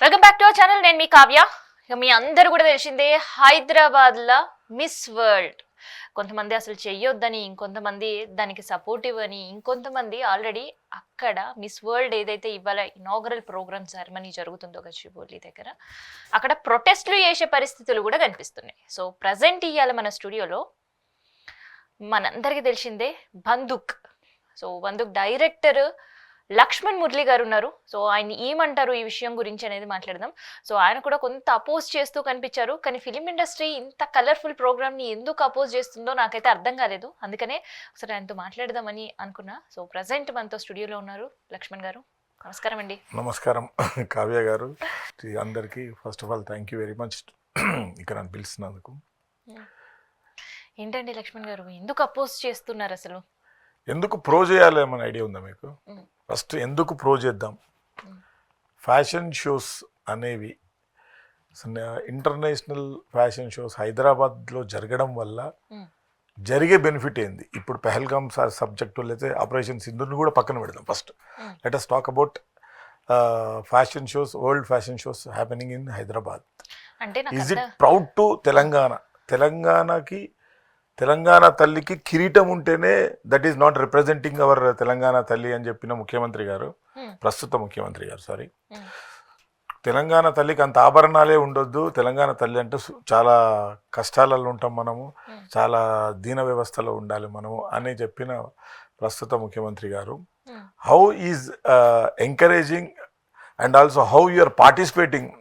Welcome back to our channel. నేను మీ కావ్య. ఇక మీ అందరూ కూడా తెలిసిందే, హైదరాబాద్లో మిస్ వరల్డ్ కొంతమంది అసలు చెయ్యొద్దని, ఇంకొంతమంది దానికి సపోర్టివ్ అని, ఇంకొంతమంది ఆల్రెడీ అక్కడ మిస్ వరల్డ్ ఏదైతే ఇవాళ ఇనాగరల్ ప్రోగ్రామ్ సెరమనీ జరుగుతుందో గచ్చిబౌలి దగ్గర, అక్కడ ప్రొటెస్ట్లు చేసే పరిస్థితులు కూడా కనిపిస్తున్నాయి. సో ప్రజెంట్ ఇవాళ మన స్టూడియోలో మనందరికీ తెలిసిందే బందుక్. సో బందుక్ డైరెక్టర్ లక్ష్మణ్ మురళి గారు ఉన్నారు. సో ఆయన ఏమంటారు ఈ విషయం గురించి అనేది మాట్లాడదాం. సో ఆయన కూడా కొంత అపోజ్ చేస్తూ కనిపించారు, కానీ ఫిలిం ఇండస్ట్రీ ఇంత కలర్ఫుల్ ప్రోగ్రామ్ని ఎందుకు అపోజ్ చేస్తుందో నాకైతే అర్థం కాలేదు. అందుకనే ఒకసారి ఆయనతో మాట్లాడదామని అనుకున్నా. సో ప్రజెంట్ మనతో స్టూడియోలో ఉన్నారు లక్ష్మణ్ గారు. నమస్కారం అండి. నమస్కారం కావ్య గారు. అందరికీ first of all thank you very much ఇక్కడ నన్ను పిలిచినందుకు. ఏంటండి లక్ష్మణ్ గారు, ఎందుకు అపోజ్ చేస్తున్నారు? అసలు ఎందుకు ప్రో చేయాలి ఏమైనా ఐడియా ఉందా మీకు? ఫస్ట్ ఎందుకు ప్రో చేద్దాం? ఫ్యాషన్ షోస్ అనేవి ఇంటర్నేషనల్ ఫ్యాషన్ షోస్ హైదరాబాద్లో జరగడం వల్ల జరిగే బెనిఫిట్ ఏంది? ఇప్పుడు పెహల్గామ్ సబ్జెక్టు అయితే ఆపరేషన్ సింధూర్ని కూడా పక్కన పెడదాం. First let us talk about fashion shows, world fashion shows happening in Hyderabad. Is it proud to Telangana? Telangana తల్లికి కిరీటం ఉంటేనే that is not representing our Telangana తల్లి అని చెప్పిన ముఖ్యమంత్రి గారు, ప్రస్తుత ముఖ్యమంత్రి గారు సారీ. తెలంగాణ తల్లికి అంత ఆభరణాలే ఉండొద్దు, తెలంగాణ తల్లి అంటే చాలా కష్టాలలో ఉంటాం మనము, చాలా దీన వ్యవస్థలో ఉండాలి మనము అని చెప్పిన ప్రస్తుత ముఖ్యమంత్రి గారు how is encouraging and also how you are participating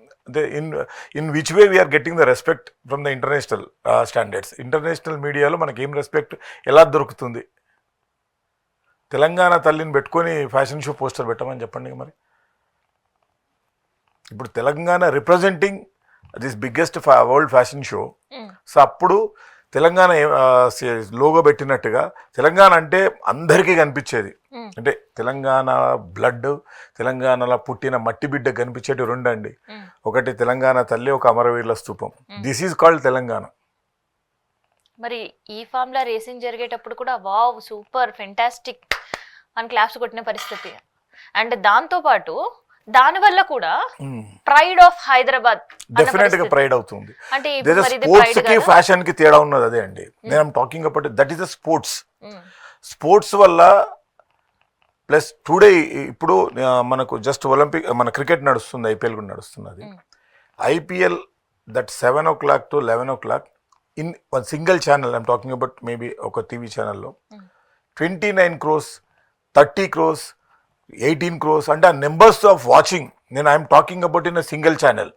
in which way we are getting the respect from the international standards. International మీడియాలో మనకి ఏం రెస్పెక్ట్ ఎలా దొరుకుతుంది? తెలంగాణ తల్లిని పెట్టుకొని ఫ్యాషన్ షో పోస్టర్ పెట్టమని చెప్పండి మరి. ఇప్పుడు Telangana representing this biggest world fashion show. So అప్పుడు తెలంగాణ లోగో పెట్టినట్టుగా తెలంగాణ అంటే అందరికీ కనిపించేది, అంటే తెలంగాణ బ్లడ్, తెలంగాణలో పుట్టిన మట్టి బిడ్డ కనిపించేటి రెండు అండి. ఒకటి తెలంగాణ తల్లి, ఒక అమరవీరుల స్తూపం. This is called Telangana. మరి ఈ ఫార్ములా రేసింగ్ జరిగేటప్పుడు కూడా వావ్ సూపర్ ఫెంటాస్టిక్ అని క్లాప్స్ కొట్టిన పరిస్థితి. అండ్ దాంతో పాటు దాని వల్ల కూడా ప్రైడ్ ఆఫ్ హైదరాబాద్ డెఫినెట్ గా ప్రైడ్ అవుతుంది. అంటే స్పోర్ట్స్ కి ఫ్యాషన్ కి తేడా ఉన్నది అదే అండి. నేను talking about that is the sports. Sports వల్ల ప్లస్ టుడే ఇప్పుడు మనకు జస్ట్ ఒలింపిక్, మన క్రికెట్ నడుస్తుంది, ఐపీఎల్ కూడా నడుస్తున్నది. IPL that 7 o'clock to 11 o'clock in one single channel, I'm talking about maybe ఒక టీవీ ఛానల్లో 29 crores, 30 crores, 18 crores అంటే ఆ నెంబర్స్ ఆఫ్ వాచింగ్. నేను I'm talking about in a single channel.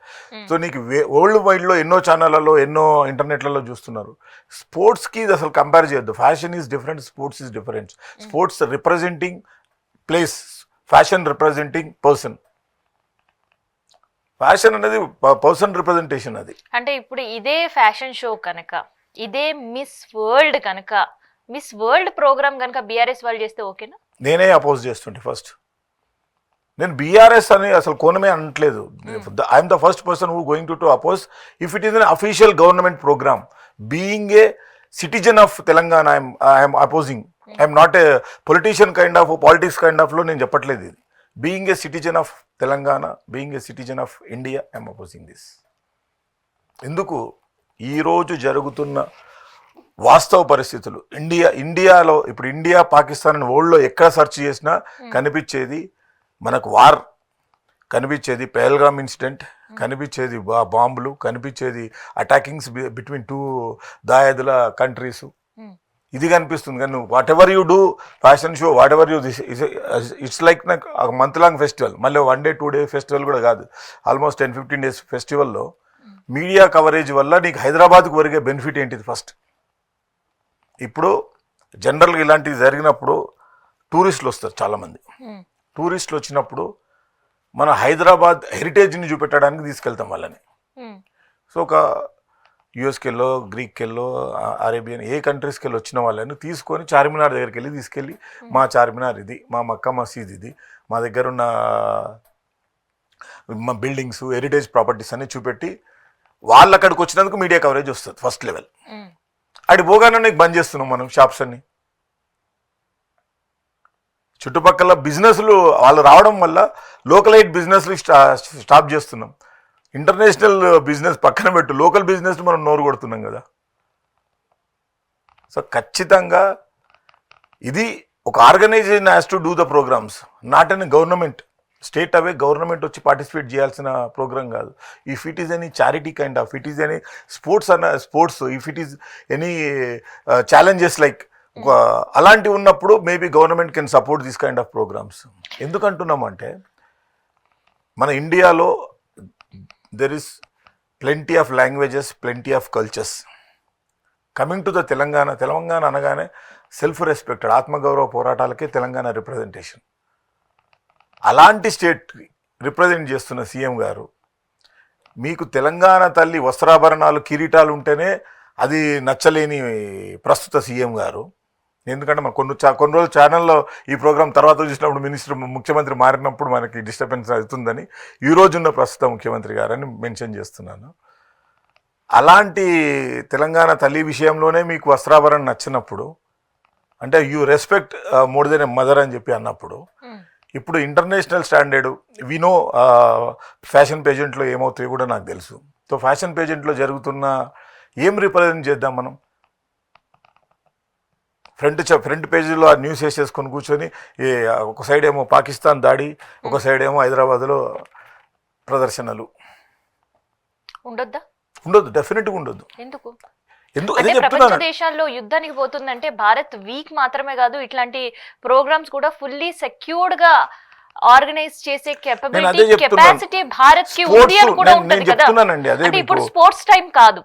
So నీకు వరల్డ్ వైడ్లో ఎన్నో ఛానళ్ళలో, ఎన్నో ఇంటర్నెట్లలో చూస్తున్నారు. స్పోర్ట్స్కి ఇది అసలు కంపేర్ చేయొద్దు. Fashion is different, sports is different. Sports representing place, fashion representing person. Fashion అనేది పర్సన్ రిప్రజెంటేషన్. అది అంటే ఇప్పుడు ఇదే ఫ్యాషన్ షో కనుక, ఇదే మిస్ వరల్డ్ కనుక, మిస్ వరల్డ్ ప్రోగ్రామ్ కనుక బీఆర్ఎస్ వాళ్ళు చేస్తే ఓకేనా? నేనే అపోజ్ చేస్తుంటే ఫస్ట్. నేను బీఆర్ఎస్ అని అసలు కోణమే అనట్లేదు. I'm the first person who going to oppose if it is unofficial government programme. Being a citizen of Telangana I'm opposing. I'm not a politician kind of, politics kind ఆఫ్లో నేను చెప్పట్లేదు ఇది. Being a citizen of Telangana, being a citizen of India, I'm opposing this. ఎందుకు? ఈరోజు జరుగుతున్న వాస్తవ పరిస్థితులు ఇండియాలో ఇప్పుడు ఇండియా పాకిస్తాన్ అని వరల్డ్లో ఎక్కడ సెర్చ్ చేసినా కనిపించేది మనకు వార్, కనిపించేది పెహల్గామ్ ఇన్సిడెంట్, కనిపించేది బాంబులు, కనిపించేది అటాకింగ్స్ బిట్వీన్ 2 దాయాదుల కంట్రీస్. ఇది కనిపిస్తుంది. కానీ what ever you do fashion show, what ever you it's like నాకు మంత్ లాంగ్ ఫెస్టివల్. మళ్ళీ 1 day 2 day ఫెస్టివల్ కూడా కాదు, ఆల్మోస్ట్ 10-15 days ఫెస్టివల్లో మీడియా కవరేజ్ వల్ల నీకు హైదరాబాద్కు ఒరిగే బెనిఫిట్ ఏంటిది? ఫస్ట్ ఇప్పుడు జనరల్గా ఇలాంటివి జరిగినప్పుడు టూరిస్టులు వస్తారు చాలామంది. టూరిస్టులు వచ్చినప్పుడు మన హైదరాబాద్ హెరిటేజ్ని చూపెట్టడానికి తీసుకెళ్తాం వాళ్ళని. సో ఒక యుఎస్కి వెళ్ళో, గ్రీక్కి వెళ్ళో, అరేబియన్ ఏ కంట్రీస్కి వెళ్ళి వచ్చిన వాళ్ళని తీసుకొని చార్మినార్ దగ్గరికి వెళ్ళి తీసుకెళ్ళి మా చార్మినార్ ఇది, మా మక్కా మసీద్ ఇది, మా దగ్గర ఉన్న మా బిల్డింగ్స్, హెరిటేజ్ ప్రాపర్టీస్ అన్ని చూపెట్టి వాళ్ళు అక్కడికి వచ్చినందుకు మీడియా కవరేజ్ వస్తుంది ఫస్ట్ లెవెల్. అడి పోగానే నీకు బంద్ చేస్తున్నాం మనం షాప్స్ అన్ని. చుట్టుపక్కల బిజినెస్లు వాళ్ళు రావడం వల్ల లోకలైట్ బిజినెస్లు స్టాప్ చేస్తున్నాం. ఇంటర్నేషనల్ బిజినెస్ పక్కన పెట్టు, లోకల్ బిజినెస్ మనం నోరు కొడుతున్నాం కదా. సో ఖచ్చితంగా ఇది ఒక organisation has to do the programmes, not an government. State away government వచ్చి పార్టిసిపేట్ చేయాల్సిన ప్రోగ్రామ్ కాదు. If it is any charity kind of, it is any sports, if it is any challenges like అలాంటివి ఉన్నప్పుడు maybe government can support this kind of programmes. ఎందుకంటున్నామంటే మన ఇండియాలో there is plenty of languages, plenty of cultures. Coming to the Telangana అనగానే self respected ఆత్మగౌరవ పోరాటాలకే Telangana representation. అలాంటి state represent చేస్తున్న సీఎం గారు మీకు తెలంగాణ తల్లి వస్త్రాభరణాలు, కిరీటాలు ఉంటేనే అది నచ్చలేని ప్రస్తుత సీఎం గారు. ఎందుకంటే మన కొన్ని రోజులు ఛానల్లో ఈ ప్రోగ్రాం తర్వాత చూసినప్పుడు ముఖ్యమంత్రి మారినప్పుడు మనకి డిస్టర్బెన్స్ అవుతుందని ఈరోజున్న ప్రస్తుత ముఖ్యమంత్రి గారని మెన్షన్ చేస్తున్నాను. అలాంటి తెలంగాణ తల్లి విషయంలోనే మీకు వస్త్రాభరణం నచ్చినప్పుడు, అంటే you respect more than a mother అని చెప్పి అన్నప్పుడు, ఇప్పుడు ఇంటర్నేషనల్ స్టాండర్డ్ వినో ఫ్యాషన్ పేజెంట్లో ఏమవుతాయో కూడా నాకు తెలుసు. సో ఫ్యాషన్ పేజెంట్లో జరుగుతున్న ఏం రిప్రజెంట్ చేద్దాం మనం? ఫ్రంట్ పేజీలో ఆ న్యూస్ వేసేసుకొని కూర్చొని ఒక సైడ్ ఏమో పాకిస్తాన్ దాడి, ఒక సైడ్ ఏమో హైదరాబాద్లో ప్రదర్శనలు. ఉండొద్దు, డెఫినెట్గా ఉండొద్దు. అంటే ప్రపంచ దేశాల్లో యుద్ధానికి పోతుందంటే భారత్ వీక్ మాత్రమే కాదు, ఇట్లాంటి ప్రోగ్రామ్స్ కూడా ఫుల్లీ సెక్యూర్డ్ గా ఆర్గనైజ్ చేసే కెపాసిటీ భారత్ కి ఉంది అని కూడా ఉంటుంది కదా. అంటే ఇప్పుడు స్పోర్ట్స్ టైం కాదు,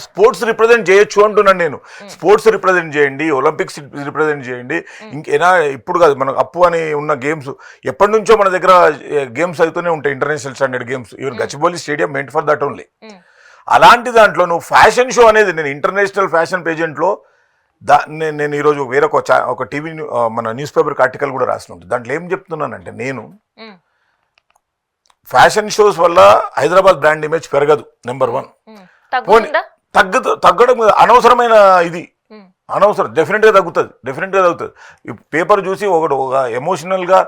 స్పోర్ట్స్ రిప్రజెంట్ చేయొచ్చు అంటున్నాను నేను. స్పోర్ట్స్ రిప్రజెంట్ చేయండి, ఒలింపిక్స్ రిప్రజెంట్ చేయండి. ఇంకేనా ఇప్పుడు కాదు, మనకు అప్పు అని ఉన్న గేమ్స్ ఎప్పటి నుంచో మన దగ్గర గేమ్స్ అవుతూనే ఉంటాయి, international standard games. Even Gachibowli stadium meant for that only. అలాంటి దాంట్లో నువ్వు ఫ్యాషన్ షో అనేది, నేను ఇంటర్నేషనల్ ఫ్యాషన్ పేజెంట్లో నేను ఈరోజు వేరే ఒక టీవీ మన న్యూస్ పేపర్కి ఆర్టికల్ కూడా రాసిన ఉంటుంది. దాంట్లో ఏం చెప్తున్నానంటే, నేను ఫ్యాషన్ షోస్ వల్ల హైదరాబాద్ బ్రాండ్ ఇమేజ్ పెరగదు, నెంబర్ 1. తగ్గడం అనవసరమైన ఇది, అనవసరం. డెఫినెట్గా తగ్గుతుంది. ఈ పేపర్ చూసి ఒక ఎమోషనల్గా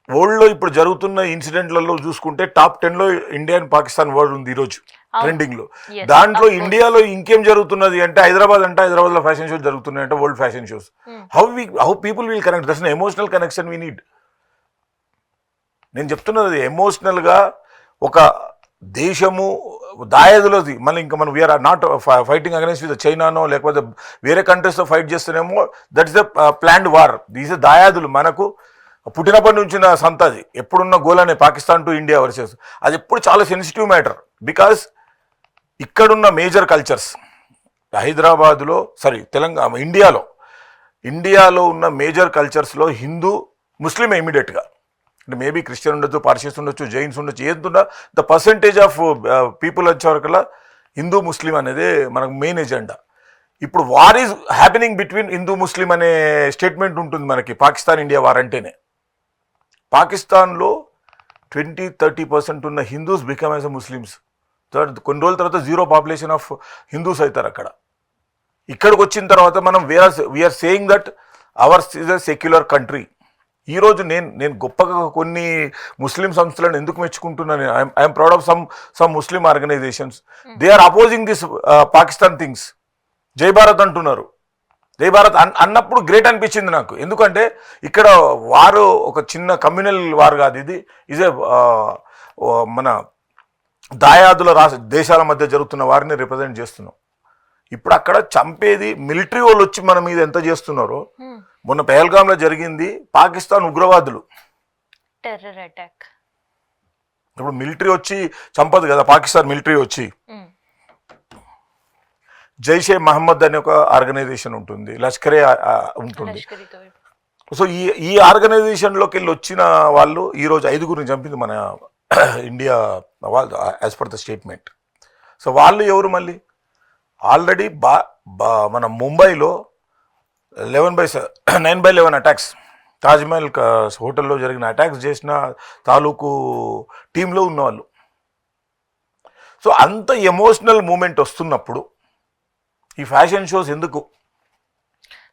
వరల్డ్లో ఇప్పుడు జరుగుతున్న ఇన్సిడెంట్లలో చూసుకుంటే టాప్ 10లో ఇండియా అండ్ పాకిస్తాన్ వరల్డ్ ఉంది ఈరోజు ట్రెండింగ్లో. దాంట్లో ఇండియాలో ఇంకేం జరుగుతున్నది అంటే హైదరాబాద్లో ఫ్యాషన్ షోస్ జరుగుతున్నాయి అంటే world fashion shows. How people will connect? That's an emotional connection we need. నేను చెప్తున్నది ఎమోషనల్గా ఒక దేశము దాయాదులది. మళ్ళీ ఇంకా మనం we are not fighting against with చైనానో లేకపోతే వేరే కంట్రీస్తో ఫైట్ చేస్తేనేమో that is the planned war. These దాయాదులు మనకు పుట్టినప్పటి నుంచి సంతది ఎప్పుడున్న గోల్ అనే పాకిస్తాన్ టు ఇండియా వర్సెస్, అది ఎప్పుడు చాలా సెన్సిటివ్ మ్యాటర్. బికాస్ ఇక్కడున్న మేజర్ కల్చర్స్ హైదరాబాద్లో ఇండియాలో ఉన్న మేజర్ కల్చర్స్లో హిందూ ముస్లిం ఇమీడియట్గా, అంటే మేబీ క్రిస్టియన్ ఉండొచ్చు, పార్షియన్స్ ఉండొచ్చు, జైన్స్ ఉండొచ్చు, ఏదున్నా ద పర్సంటేజ్ ఆఫ్ పీపుల్ వచ్చేవరకల్లా హిందూ ముస్లిం అనేది మనకు మెయిన్ ఎజెండా. ఇప్పుడు war is happening between Hindu Muslim అనే స్టేట్మెంట్ ఉంటుంది మనకి పాకిస్తాన్ ఇండియా వార్ అంటేనే. పాకిస్తాన్లో 20-30% ఉన్న Hindus become as a Muslims. కొన్ని రోజుల తర్వాత 0 పాపులేషన్ ఆఫ్ హిందూస్ అవుతారు అక్కడ. ఇక్కడికి వచ్చిన తర్వాత మనం we are saying that our is a secular country. ఈరోజు నేను గొప్పగా కొన్ని ముస్లిం సంస్థలను ఎందుకు మెచ్చుకుంటున్నాను? I'm proud of some Muslim organisations. They are opposing this Pakistan things. జై భారత్ అంటున్నారు. జై భారత్ అన్నప్పుడు గ్రేట్ అనిపించింది నాకు. ఎందుకంటే ఇక్కడ వారు ఒక చిన్న కమ్యూనల్ వార్ కాదు, ఇది ఇదే మన దాయాదుల దేశాల మధ్య జరుగుతున్న వారిని రిప్రజెంట్ చేస్తున్నాం. ఇప్పుడు అక్కడ చంపేది మిలిటరీ వాళ్ళు వచ్చి మన మీద ఎంత చేస్తున్నారో. మొన్న పెహల్గాంలో జరిగింది పాకిస్తాన్ ఉగ్రవాదులు, టెర్రర్ అటాక్. ఇప్పుడు మిలిటరీ వచ్చి చంపదు కదా, పాకిస్తాన్ మిలిటరీ వచ్చి. జైషే మహమ్మద్ అనే ఒక ఆర్గనైజేషన్ ఉంటుంది, లష్కరే ఉంటుంది. సో ఈ ఆర్గనైజేషన్లోకి వెళ్ళి వచ్చిన వాళ్ళు ఈరోజు 5గురిని చంపింది మన ఇండియా వాళ్ళు as per the statement. So వాళ్ళు ఎవరు? మళ్ళీ ఆల్రెడీ మన ముంబైలో 9/11 అటాక్స్, తాజ్మహల్ హోటల్లో జరిగిన అటాక్స్ చేసిన తాలూకు టీంలో ఉన్నవాళ్ళు. సో అంత ఎమోషనల్ మూమెంట్ వస్తున్నప్పుడు ఈ ఫ్యాషన్ షోస్ ఎందుకు?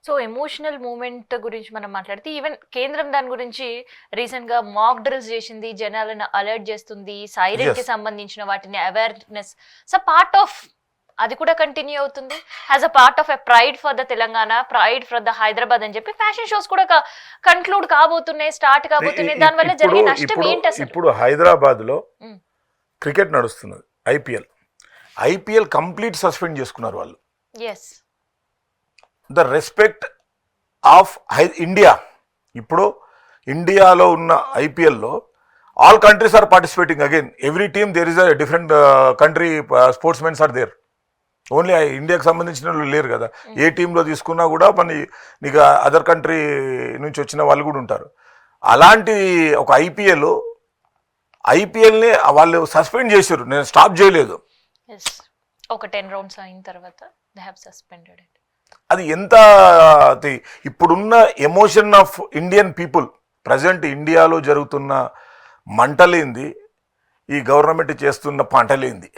సో ఎమోషనల్ మూమెంట్ గురించి మనం మాట్లాడితే ఈవెన్ కేంద్రం దాని గురించి రీసెంట్ గా మాక్ డ్రిల్స్ చేసింది, జనాలను అలర్ట్ చేస్తుంది, సైరన్ కి సంబంధించిన వాటిని అవేర్నెస్. సో పార్ట్ ఆఫ్ అది కూడా కంటిన్యూ అవుతుంది as a part of a pride for the Telangana, pride for the Hyderabad అని చెప్పి ఫ్యాషన్ షోస్ కూడా కన్క్లూడ్ కాబోతున్నాయి, స్టార్ట్ కాబోతున్నాయి. దానివల్ల జరిగే నష్టం ఏంటి అసలు? ఇప్పుడు హైదరాబాద్ లో క్రికెట్ నడుస్తున్నది, ఐపీఎల్ కంప్లీట్ సస్పెండ్ చేసుకున్నారు వాళ్ళు. Yes, the respect of India. ఇప్పుడు ఇండియాలో ఉన్న ఐపీఎల్లో all countries are participating again. Every team there is a different country sports mens are there. Only ఇండియాకి సంబంధించిన వాళ్ళు లేరు కదా. ఏ టీంలో తీసుకున్నా కూడా నీకు అదర్ కంట్రీ నుంచి వచ్చిన వాళ్ళు కూడా ఉంటారు. అలాంటి ఒక ఐపీఎల్ని వాళ్ళు సస్పెండ్ చేశారు, నేను స్టాప్ చేయలేదు. ఒక 10 రౌండ్స్ అయిన తర్వాత దే హావ్ సస్పెండెడ్ ఇట్. అది ఎంత ఇప్పుడున్న emotion of Indian people, present ఇండియాలో జరుగుతున్న మంటలేంది, ఈ గవర్నమెంట్ చేస్తున్న పంటలేంది.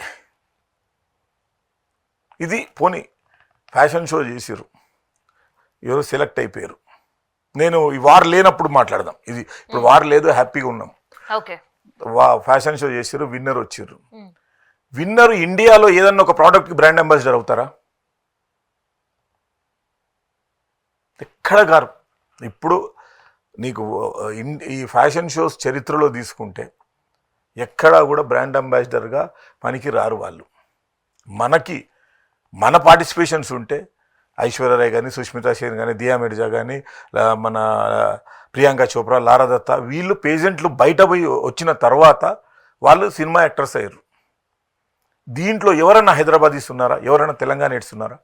ఇది పోనీ ఫ్యాషన్ షో చేసారు, ఎవరు సెలెక్ట్ అయిపోయారు. నేను ఈ వార్ లేనప్పుడు మాట్లాడదాం, ఇది ఇప్పుడు వార్ లేదు, హ్యాపీగా ఉన్నాం. ఓకే, ఫ్యాషన్ షో చేసారు, విన్నర్ వచ్చారు. విన్నర్ ఇండియాలో ఏదన్నా ఒక ప్రోడక్ట్కి బ్రాండ్ అంబాసిడర్ అవుతారా? ఎక్కడ గారు. ఇప్పుడు నీకు ఈ ఫ్యాషన్ షోస్ చరిత్రలో తీసుకుంటే ఎక్కడా కూడా బ్రాండ్ అంబాసిడర్గా పనికి రారు వాళ్ళు. మన పార్టిసిపేషన్స్ ఉంటే ఐశ్వర్యరాయ్ కానీ, సుష్మితా సేన్ కానీ, దియా మిర్జా కానీ, మన ప్రియాంక చోప్రా, లారా దత్తా, వీళ్ళు పేజెంట్లు బయట పోయి వచ్చిన తర్వాత వాళ్ళు సినిమా యాక్టర్స్ అయ్యారు. దీంట్లో ఎవరైనా హైదరాబాద్ ఇస్తున్నారా? ఎవరైనా తెలంగాణ ఇస్తున్నారా?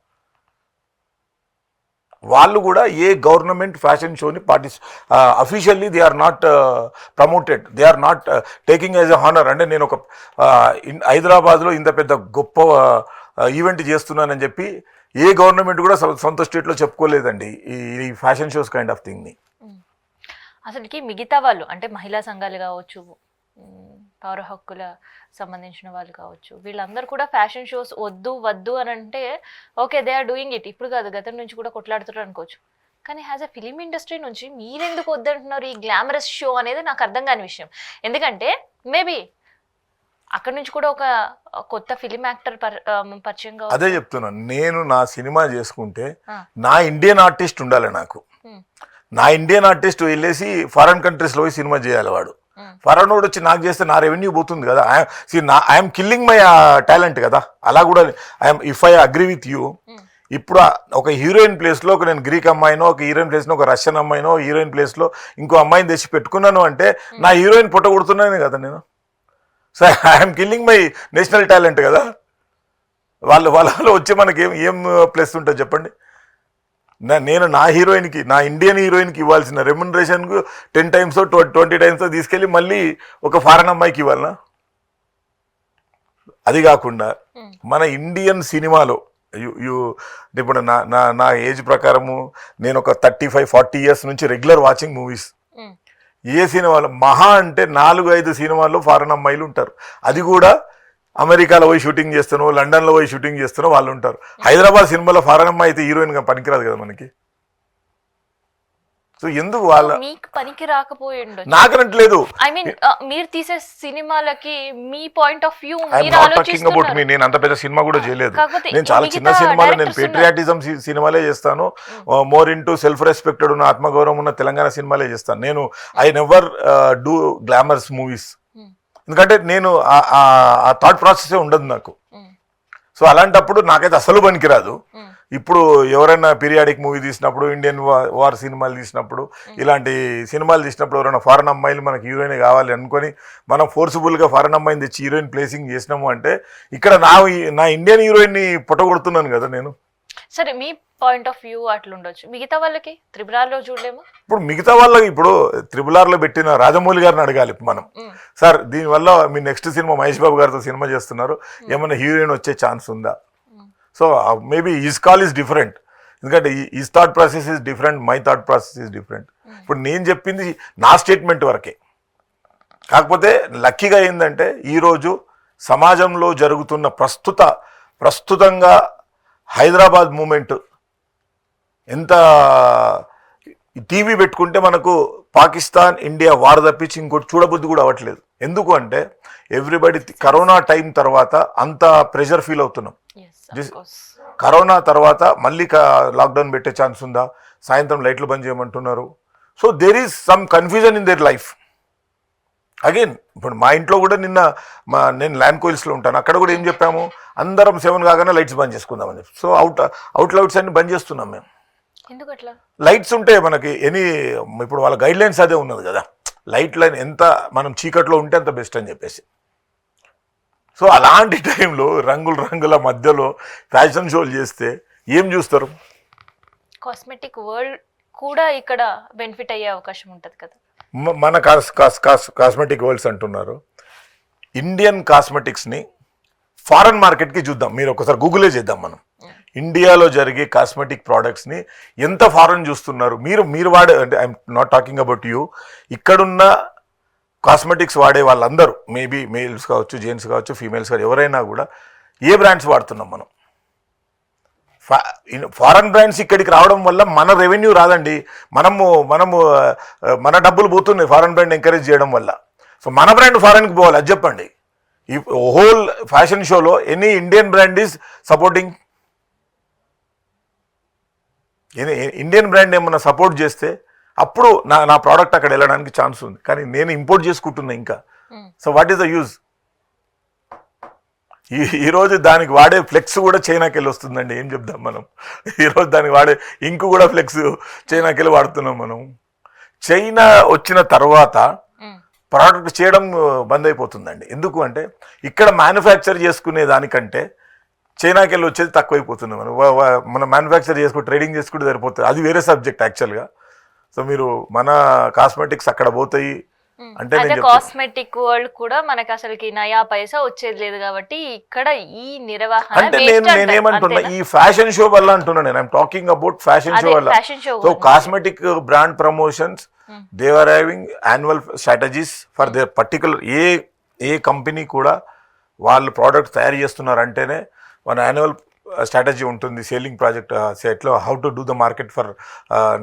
వాళ్ళు కూడా ఏ గవర్నమెంట్ ఫ్యాషన్ షోని officially they are not promoted, they are not taking as a honour. అంటే నేను ఒక హైదరాబాద్లో ఇంత పెద్ద గొప్ప ఈవెంట్ చేస్తున్నానని చెప్పి ఏ గవర్నమెంట్ కూడా సొంత స్టేట్లో చెప్పుకోలేదండి ఈ ఫ్యాషన్ షోస్ కైండ్ ఆఫ్ థింగ్ని. అసలుకి మిగతా వాళ్ళు అంటే మహిళా సంఘాలు కావచ్చు, పౌర హక్కుల సంబంధించిన వాళ్ళు కావచ్చు, వీళ్ళందరూ కూడా ఫ్యాషన్ షోస్ వద్దు అని అంటే okay, they are doing it. ఇప్పుడు కాదు, గతం నుంచి కూడా కొట్లాడుతున్నారు అనుకోవచ్చు. కానీ యాజ్ అ ఫిలిం ఇండస్ట్రీ నుంచి మీరెందుకు వద్దంటున్నారు ఈ గ్లామరస్ షో అనేది నాకు అర్థం కాని విషయం. ఎందుకంటే మేబీ అక్కడ నుంచి కూడా ఒక కొత్త ఫిలిం యాక్టర్ పరిచయం కావచ్చు. అదే చెప్తున్నాను, నేను నా సినిమా చేసుకుంటే నా ఇండియన్ ఆర్టిస్ట్ ఉండాలి. నా ఇండియన్ ఆర్టిస్ట్ వెళ్ళేసి ఫారెన్ కంట్రీస్లో పోయి సినిమా చేయాలి. వాడు ఫారెన్ వాడు వచ్చి నాకు చేస్తే నా రెవెన్యూ పోతుంది కదా. ఐఎమ్ కిల్లింగ్ మై టాలెంట్ కదా. అలా కూడా if I agree with you, ఇప్పుడు ఒక హీరోయిన్ ప్లేస్లో ఒక నేను గ్రీక్ అమ్మాయినో, ఒక హీరోయిన్ ప్లేస్లో ఒక రష్యన్ అమ్మాయినో, హీరోయిన్ ప్లేస్లో ఇంకో అమ్మాయిని తెచ్చి పెట్టుకున్నాను అంటే నా హీరోయిన్ పుట్టగొడుతున్నాను కదా నేను. So I'm killing my national talent కదా. వాళ్ళ వచ్చి మనకి ఏం ప్లస్ ఉంటుంది చెప్పండి. నేను నా హీరోయిన్కి, నా ఇండియన్ హీరోయిన్కి ఇవ్వాల్సిన రెమ్యునరేషన్కు 10 times 20 times తీసుకెళ్ళి మళ్ళీ ఒక ఫారెన్ అమ్మాయికి ఇవ్వాలనా? అది కాకుండా మన ఇండియన్ సినిమాలో ఇప్పుడు నా ఏజ్ ప్రకారము నేను ఒక 35-40 years నుంచి రెగ్యులర్ వాచింగ్ మూవీస్. ఏ సినిమాలో మహా అంటే 4-5 సినిమాల్లో ఫారెన్ అమ్మాయిలు ఉంటారు. అది కూడా అమెరికాలో పోయి షూటింగ్ చేస్తానో, లండన్లో పోయి షూటింగ్ చేస్తానో వాళ్ళు ఉంటారు. హైదరాబాద్ సినిమాలో ఫారెన్ అమ్మాయి అయితే హీరోయిన్గా పనికిరాదు కదా మనకి. సో ఎందుకు వాళ్ళ మీకు పనికి రాకపోయిండు నాకనట్లేదు. ఐ మీన్ మీరు తీసే సినిమాలకి మీ పాయింట్ ఆఫ్ వ్యూ నేను అంత పెద్ద సినిమా కూడా చేయలేదు. నేను చాలా చిన్న సినిమాలు, నేను పేట్రియాటిజం సినిమాలే చేస్తాను. మోర్ ఇంటూ సెల్ఫ్ రెస్పెక్టెడ్ ఉన్న, ఆత్మగౌరవం ఉన్న తెలంగాణ సినిమాలే చేస్తాను. నేను I never do glamorous movies. ఎందుకంటే నేను ఆ థాట్ ప్రాసెసే ఉండదు నాకు. సో అలాంటప్పుడు నాకైతే అసలు పనికిరాదు. ఇప్పుడు ఎవరైనా పీరియాడిక్ మూవీ తీసినప్పుడు, ఇండియన్ వార్ సినిమాలు తీసినప్పుడు, ఇలాంటి సినిమాలు తీసినప్పుడు ఎవరైనా ఫారెన్ అమ్మాయిలు మనకి హీరోయిన్ కావాలి అనుకొని మనం ఫోర్సిబుల్గా ఫారెన్ అమ్మాయిని తెచ్చి హీరోయిన్ ప్లేసింగ్ చేసినాము అంటే ఇక్కడ నా ఇండియన్ హీరోయిన్ని పొట్టగొడుతున్నాను కదా నేను. సరే, మీ పాయింట్ ఆఫ్ వ్యూ అట్లా ఉండొచ్చు. మిగతా వాళ్ళకి త్రిపురాలో చూడలేము. ఇప్పుడు మిగతా వాళ్ళకి ఇప్పుడు త్రిపులార్లో పెట్టిన రాజమౌళి గారిని అడగాలి మనం. సార్, దీనివల్ల మీ నెక్స్ట్ సినిమా మహేష్ బాబు గారితో సినిమా చేస్తున్నారు, ఏమైనా హీరోయిన్ వచ్చే ఛాన్స్ ఉందా? So maybe his call is different. ఎందుకంటే his thought process is different, my thought process is different. ఇప్పుడు నేను చెప్పింది నా స్టేట్మెంట్ వరకే. కాకపోతే లక్కీగా ఏంటంటే ఈరోజు సమాజంలో జరుగుతున్న ప్రస్తుతంగా హైదరాబాద్ మూమెంట్ ఎంత టీవీ పెట్టుకుంటే మనకు పాకిస్తాన్ ఇండియా వార్ తప్పించి ఇంకోటి చూడబుద్ధి కూడా అవ్వట్లేదు. ఎందుకు అంటే ఎవ్రీబడి కరోనా టైం తర్వాత అంత ప్రెషర్ ఫీల్ అవుతున్నాం. కరోనా తర్వాత మళ్ళీ లాక్డౌన్ పెట్టే ఛాన్స్ ఉందా, సాయంత్రం లైట్లు బంద్ చేయమంటున్నారు. So there is some confusion in their life. Again ఇప్పుడు మా ఇంట్లో కూడా నిన్న నేను ల్యాండ్ కోయిల్స్లో ఉంటాను, అక్కడ కూడా ఏం చెప్పాము, అందరం 7 కాగానే లైట్స్ బంద్ చేసుకుందామని చెప్పి. సో అవుట్లైట్స్ అన్ని బంద్ చేస్తున్నాం మేము. ఎందుకట్లా? లైట్స్ ఉంటే మనకి ఇప్పుడు వాళ్ళ గైడ్ లైన్స్ అదే ఉన్నది కదా, లైట్ లైన్ ఎంత మనం చీకట్లో ఉంటే అంత బెస్ట్ అని చెప్పేసి. సో అలాంటి టైంలో రంగుల మధ్యలో ఫ్యాషన్ షోలు చేస్తే ఏం చూస్తారు? కాస్మెటిక్ వరల్డ్ కూడా ఇక్కడ బెనిఫిట్ అయ్యే అవకాశం ఉంటుంది కదా. మన కాస్మెటిక్ వరల్డ్స్ అంటున్నారు. ఇండియన్ కాస్మెటిక్స్ని ఫారెన్ మార్కెట్కి చూద్దాం. మీరు ఒకసారి గూగులే చేద్దాం మనం. ఇండియాలో జరిగే కాస్మెటిక్ ప్రోడక్ట్స్ని ఎంత ఫారెన్ చూస్తున్నారు. మీరు వాడే, అంటే I'm not talking about you, ఇక్కడున్న కాస్మెటిక్స్ వాడే వాళ్ళందరూ, మేబీ మేల్స్ కావచ్చు, జెంట్స్ కావచ్చు, ఫీమేల్స్ కావచ్చు, ఎవరైనా కూడా ఏ బ్రాండ్స్ వాడుతున్నాం మనం? ఫారెన్ బ్రాండ్స్ ఇక్కడికి రావడం వల్ల మన రెవెన్యూ రాదండి. మనము మన డబ్బులు పోతున్నాయి ఫారెన్ బ్రాండ్ ఎంకరేజ్ చేయడం వల్ల. సో మన బ్రాండ్ ఫారెన్కి పోవాలి, అది చెప్పండి. ఈ హోల్ ఫ్యాషన్ షోలో any Indian brand is supporting. Indian brand ఏమన్నా సపోర్ట్ చేస్తే అప్పుడు నా ప్రోడక్ట్ అక్కడ వెళ్ళడానికి ఛాన్స్ ఉంది. కానీ నేను ఇంపోర్ట్ చేసుకుంటున్నా ఇంకా. So what is the use? ఈరోజు దానికి వాడే ఫ్లెక్స్ కూడా చైనాకి వెళ్ళి వస్తుందండి. ఏం చెప్దాం మనం? ఈరోజు దానికి వాడే ఇంకు కూడా ఫ్లెక్స్ చైనాకి వెళ్ళి వాడుతున్నాం మనం. చైనా వచ్చిన తర్వాత ప్రోడక్ట్ చేయడం బంద్ అయిపోతుందండి. ఎందుకు అంటే ఇక్కడ మ్యానుఫ్యాక్చర్ చేసుకునే దానికంటే చైనాకి వెళ్ళి వచ్చేది తక్కువైపోతుంది. మనం మ్యానుఫ్యాక్చర్ చేసుకుంటే ట్రేడింగ్ చేసుకుంటే సరిపోతుంది. అది వేరే సబ్జెక్ట్ యాక్చువల్గా. సో మీరు మన కాస్మెటిక్స్ అక్కడ పోతాయి అంటే కాస్మెటిక్ వరల్డ్ కూడా మనకి అసలుకి నయా పైసా వచ్చేది లేదు కాబట్టి ఇక్కడ ఈ నిర్వహణ అంటే నేనేమంటున్నా, ఈ ఫ్యాషన్ షో వల్ల అంటున్నా నేను. I'm talking about fashion show వల్ల. So cosmetic brand promotions, they are having annual strategies for their particular. ఏ కంపెనీ కూడా వాళ్ళు ప్రోడక్ట్ తయారు చేస్తున్నారంటేనే మన యాన్యువల్ స్ట్రాటజీ ఉంటుంది, సేలింగ్ ప్రాజెక్ట్ సెట్లో, how to do the market for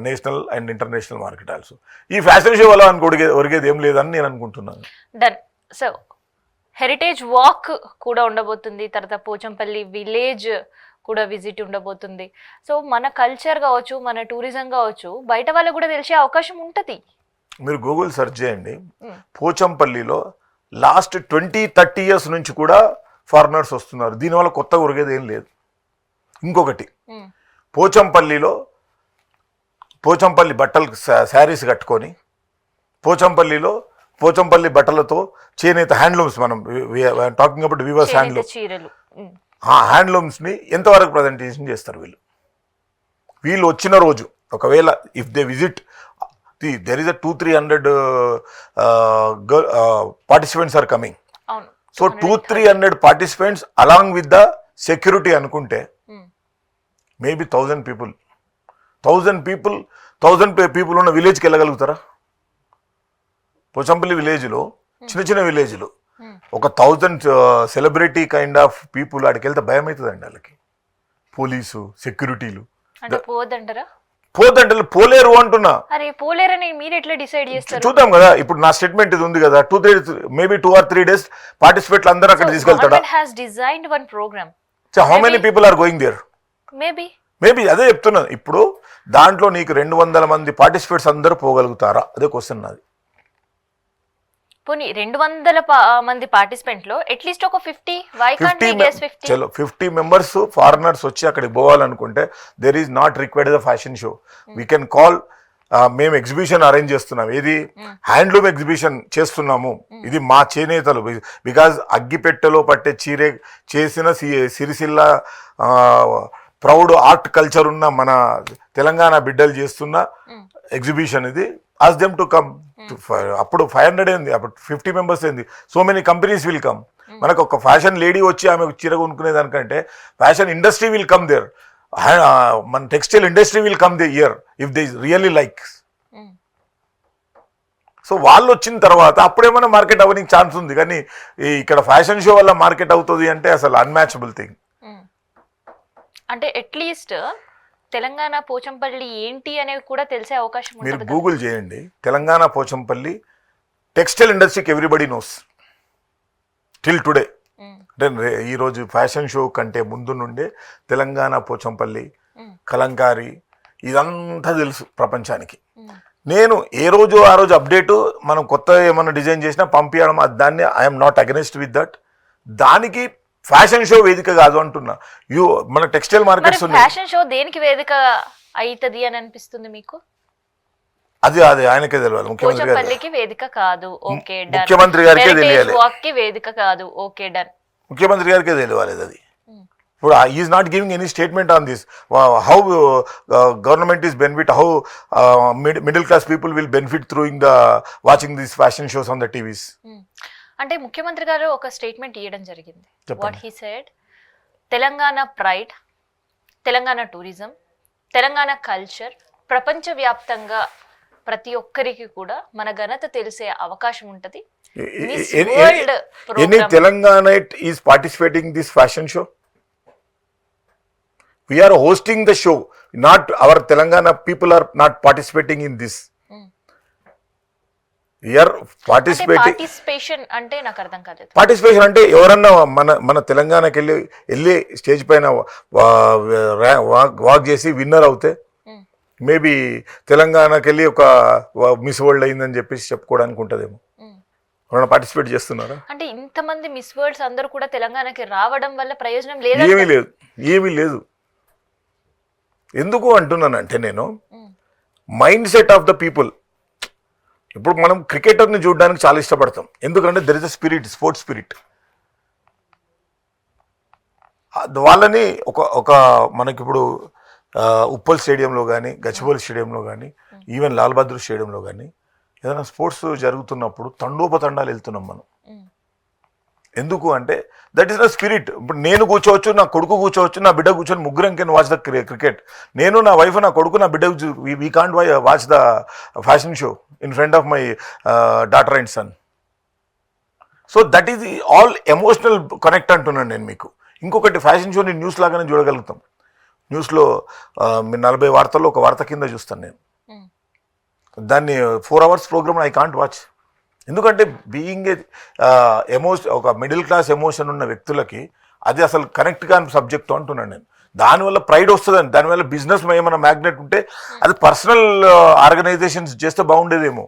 national and international market also. ఈ ఫ్యాషన్ షో వల్ల ఒరిగేది ఏం లేదని నేను అనుకుంటున్నాను. డన్. సో హెరిటేజ్ వాక్ కూడా ఉండబోతుంది, తర్వాత పోచంపల్లి విలేజ్ కూడా విజిట్ ఉండబోతుంది. సో మన కల్చర్ కావచ్చు, మన టూరిజం కావచ్చు, బయట వాళ్ళకు కూడా తెలిసే అవకాశం ఉంటుంది. మీరు గూగుల్ సెర్చ్ చేయండి. పోచంపల్లిలో లాస్ట్ 20-30 ఇయర్స్ నుంచి కూడా ఫారినర్స్ వస్తున్నారు. దీనివల్ల కొత్తగా ఉరిగేది ఏం లేదు. ఇంకొకటి, పోచంపల్లి బట్టలు శారీస్ కట్టుకొని పోచంపల్లి బట్టలతో చేనేత హ్యాండ్లూమ్స్, మనం టాకింగ్ అబౌట్ వివర్స్ హ్యాండ్లూమ్స్ని ఎంతవరకు ప్రజెంటేషన్ చేస్తారు వీళ్ళు వచ్చిన రోజు. ఒకవేళ if they visit, there is 200-300 participants are coming. So 200-300 participants along with the security అనుకుంటే మేబీ 1000 పీపుల్ ఉన్న విలేజ్కి వెళ్ళగలుగుతారా? పోచంపల్లి విలేజ్లో, చిన్న విలేజ్లో ఒక 1000 సెలబ్రిటీ కైండ్ ఆఫ్ పీపుల్ ఆడికి వెళ్తే భయం అవుతుందండి వాళ్ళకి. పోలీసు, సెక్యూరిటీలు పోదంటే పోలేరు అంటున్నా. చూద్దాం కదా. ఇప్పుడు నా స్టేట్మెంట్ ఇది ఉంది కదా, 2 or 3 days పార్టిసిపేట్లు అందరూ అక్కడ తీసుకెళ్తాడా? How many people are going there? Maybe అదే చెప్తున్నాను. ఇప్పుడు దాంట్లో నీకు 200 మంది పార్టిసిపేట్స్ అందరూ పోగలుగుతారా? అదే క్వశ్చన్ నాది. పోనీ 200 మంది పార్టిసిపెంట్ లో అట్లీస్ట్ ఒక 50 మెంబర్స్ ఫారినర్స్ వచ్చి అక్కడికి పోవాలనుకుంటే there is not required the fashion show. We can call, మేము ఎగ్జిబిషన్ అరేంజ్ చేస్తున్నాం. ఇది హ్యాండ్లూమ్ ఎగ్జిబిషన్ చేస్తున్నాము, ఇది మా చేనేతలు. బికాజ్ అగ్గిపెట్టెలో పట్టే చీరే చేసిన సిరిసిల్ల ప్రౌడ్ ఆర్ట్ కల్చర్ ఉన్న మన తెలంగాణ బిడ్డలు చేస్తున్న ఎగ్జిబిషన్ ఇది. Ask them to come. అప్పుడు 500 ఏంది, అప్పుడు 50 మెంబర్స్ ఏంది, so many companies will come. మనకు ఒక ఫ్యాషన్ లేడీ వచ్చి ఆమె చీర కొనుక్కునే దానికంటే fashion industry will come there, మన textile industry will come the year if they really like. So వాళ్ళు వచ్చిన తర్వాత అప్పుడేమైనా మార్కెట్ అవ్వడానికి ఛాన్స్ ఉంది. కానీ ఇక్కడ ఫ్యాషన్ షో వల్ల మార్కెట్ అవుతుంది అంటే అసలు అన్మ్యాచబుల్ థింగ్. అంటే అట్లీస్ట్ తెలంగాణ పోచంపల్లి ఏంటి అనేవి కూడా తెలిసే అవకాశం మీరు ఉంటుంది గూగుల్ చేయండి, తెలంగాణ పోచంపల్లి టెక్స్టైల్ ఇండస్ట్రీకి ఎవ్రీబడి నోస్ టిల్ టుడే. అంటే ఈరోజు ఫ్యాషన్ షో కంటే ముందు నుండే తెలంగాణ పోచంపల్లి, కలంకారీ ఇదంతా తెలుసు ప్రపంచానికి. నేను ఏ రోజు ఆ రోజు అప్డేటు మనం కొత్త ఏమన్నా డిజైన్ చేసినా పంపించడం, దాన్ని I'm not against with that. దానికి ఫ్యాషన్ షో వేదిక కాదు అంటున్నా. మన టెక్స్టైల్ మార్కెట్స్ ఉన్నాయి. ఫ్యాషన్ షో దేనికి వేదిక అవుతుంది అని అనిపిస్తుంది మీకు? అది ఆయనకే తెలియాలి, ముఖ్యమంత్రి గారు. పోచంపల్లికి వేదిక కాదు, ఓకే డన్. ముఖ్యమంత్రి గారికే తెలియాలి. వాక్కి వేదిక కాదు, ఓకే డన్. ముఖ్యమంత్రి గారికే తెలియాలి అది. ఇప్పుడు is not giving any statement on this. How government is benefit, how middle class people will benefit throwing the watching this fashion shows on the TVs. అంటే ముఖ్యమంత్రి గారు ఒక స్టేట్మెంట్ ఇవ్వడం జరిగింది. చెప్పండి. What he said, Telangana pride, Telangana tourism, Telangana culture ప్రపంచవ్యాప్తంగా ప్రతి ఒక్కరికి కూడా మన ఘనత తెలిసే అవకాశం ఉంటది. Any Telanganite is participating in this fashion show? We are hosting the show. Not our Telangana people are not participating in this. We are participating. Participation అంటే నాకు అర్థం కాలేదు. పార్టిసిపేషన్ అంటే ఎవరన్నా మన తెలంగాణకి వెళ్ళి స్టేజ్ పైన వాక్ చేసి విన్నర్ అవుతే మేబీ తెలంగాణకి వెళ్ళి ఒక మిస్ వరల్డ్ అయిందని చెప్పేసి చెప్పుకోవడానికి ఉంటుందేమో. ఎవరైనా పార్టిసిపేట్ చేస్తున్నారా? అంటే ఇంతమంది మిస్ వరల్డ్స్ అందరూ కూడా తెలంగాణకి రావడం వల్ల ప్రయోజనం లేదు. ఏమీ లేదు. ఎందుకు అంటున్నానంటే నేను mind set of the people. ఇప్పుడు మనం క్రికెటర్ని చూడడానికి చాలా ఇష్టపడతాం, ఎందుకంటే there is a spirit, sports spirit. వాళ్ళని ఒక మనకిప్పుడు ఉప్పల్ స్టేడియంలో కానీ, గచ్చిబౌలి స్టేడియంలో కానీ, ఈవెన్ లాల్ బహదూర్ స్టేడియంలో కానీ ఏదైనా స్పోర్ట్స్ జరుగుతున్నప్పుడు తండోపతండాలు వెళ్తున్నాం మనం. ఎందుకు అంటే దట్ ఈస్ ద స్పిరిట్. ఇప్పుడు నేను కూర్చోవచ్చు, నా కొడుకు కూర్చోవచ్చు, నా బిడ్డ కూర్చొని ముగ్గురం కెన్ వాచ్ ద క్రికెట్. నేను, నా వైఫ్, నా కొడుకు, నా బిడ్డ we can't watch the fashion show in front of my daughter and son. So that is all emotional connect అంటున్నాను నేను మీకు. ఇంకొకటి, ఫ్యాషన్ షోని న్యూస్ లాగానే చూడగలుగుతాం. న్యూస్లో 40 వార్తల్లో ఒక వార్త కింద చూస్తాను నేను. దాన్ని 4 hours programme I can't watch. ఎందుకంటే బీయింగ్ ఒక మిడిల్ క్లాస్ ఎమోషన్ ఉన్న వ్యక్తులకి అది అసలు కనెక్ట్ కాని సబ్జెక్టు అంటున్నాను నేను. దానివల్ల ప్రైడ్ వస్తుందని, దానివల్ల బిజినెస్ ఏమైనా మ్యాగ్నెట్ ఉంటే అది పర్సనల్ ఆర్గనైజేషన్స్ చేస్తే బాగుండేదేమో.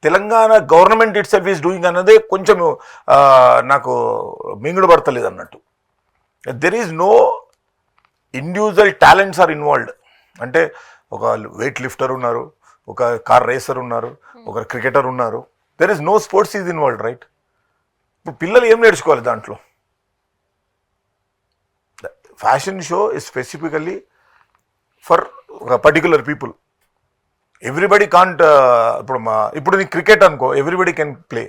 Telangana government itself is doing అన్నదే కొంచెం నాకు మింగుడు పడతలేదు అన్నట్టు. There is no individual talents are involved. అంటే ఒక వెయిట్ లిఫ్టర్ ఉన్నారు, ఒక కార్ రేసర్ ఉన్నారు, ఒక క్రికెటర్ ఉన్నారు. There is no sports is involved, right? ఇప్పుడు పిల్లలు ఏం నేర్చుకోవాలి దాంట్లో? Fashion show is specifically for particular people. Everybody can't. ఇప్పుడు నీ క్రికెట్ అనుకో, ఎవ్రీబడి కెన్ ప్లే.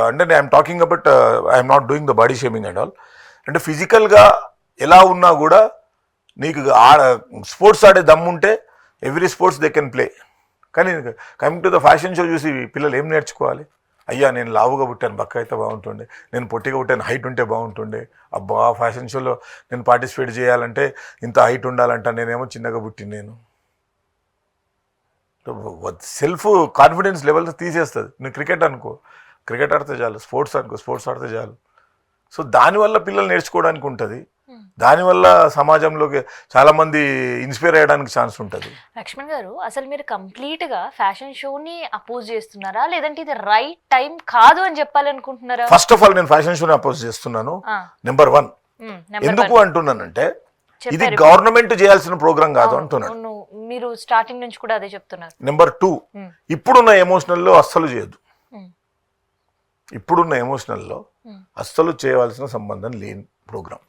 అంటే I'm talking about, I'm not doing the body shaming and all. అంటే ఫిజికల్గా ఎలా ఉన్నా కూడా నీకు స్పోర్ట్స్ ఆడే దమ్ముంటే every sports they can play. కానీ coming to the fashion show చూసి పిల్లలు ఏం నేర్చుకోవాలి? అయ్యా నేను లావుగా పుట్టాను, బక్క అయితే బాగుంటుండే, నేను పొట్టిగా పుట్టాను, హైట్ ఉంటే బాగుంటుండే, అబ్బా ఫ్యాషన్ షోలో నేను పార్టిసిపేట్ చేయాలంటే ఇంత హైట్ ఉండాలంట, నేనేమో చిన్నగా పుట్టిన. నేను సెల్ఫ్ కాన్ఫిడెన్స్ లెవెల్స్ తీసేస్తుంది. నువ్వు క్రికెట్ అనుకో, క్రికెట్ ఆడితే చాలు, స్పోర్ట్స్ అనుకో, స్పోర్ట్స్ ఆడితే చాలు. సో దానివల్ల పిల్లలు నేర్చుకోవడానికి ఉంటుంది, దానివల్ల సమాజంలోకి చాలా మంది ఇన్స్పైర్ అయ్యడానికి ఛాన్స్ ఉంటుంది. లక్ష్మణ్ గారు, అసలు మీరు కంప్లీట్ గా ఫ్యాషన్ షోని అపోజ్ చేస్తున్నారా, లేదంటే ఇది రైట్ టైం కాదు అని చెప్పాలనుకుంటున్నారా? ఫస్ట్ ఆఫ్ ఆల్ నేను ఫ్యాషన్ షోని అపోజ్ చేస్తున్నాను. నెంబర్ 1 ఎందుకు అంటున్నానంటే ఇది గవర్నమెంట్ చేయాల్సిన ప్రోగ్రామ్ కాదు అంటున్నాను. మీరు స్టార్టింగ్ నుంచి కూడా అదే చెప్తున్నారు. నెంబర్ 2, ఇప్పుడున్న ఎమోషనల్లో అస్సలు చేయొద్దు. ఇప్పుడున్న ఎమోషనల్లో అస్సలు చేయవలసిన సంబంధం లేని ప్రోగ్రామ్.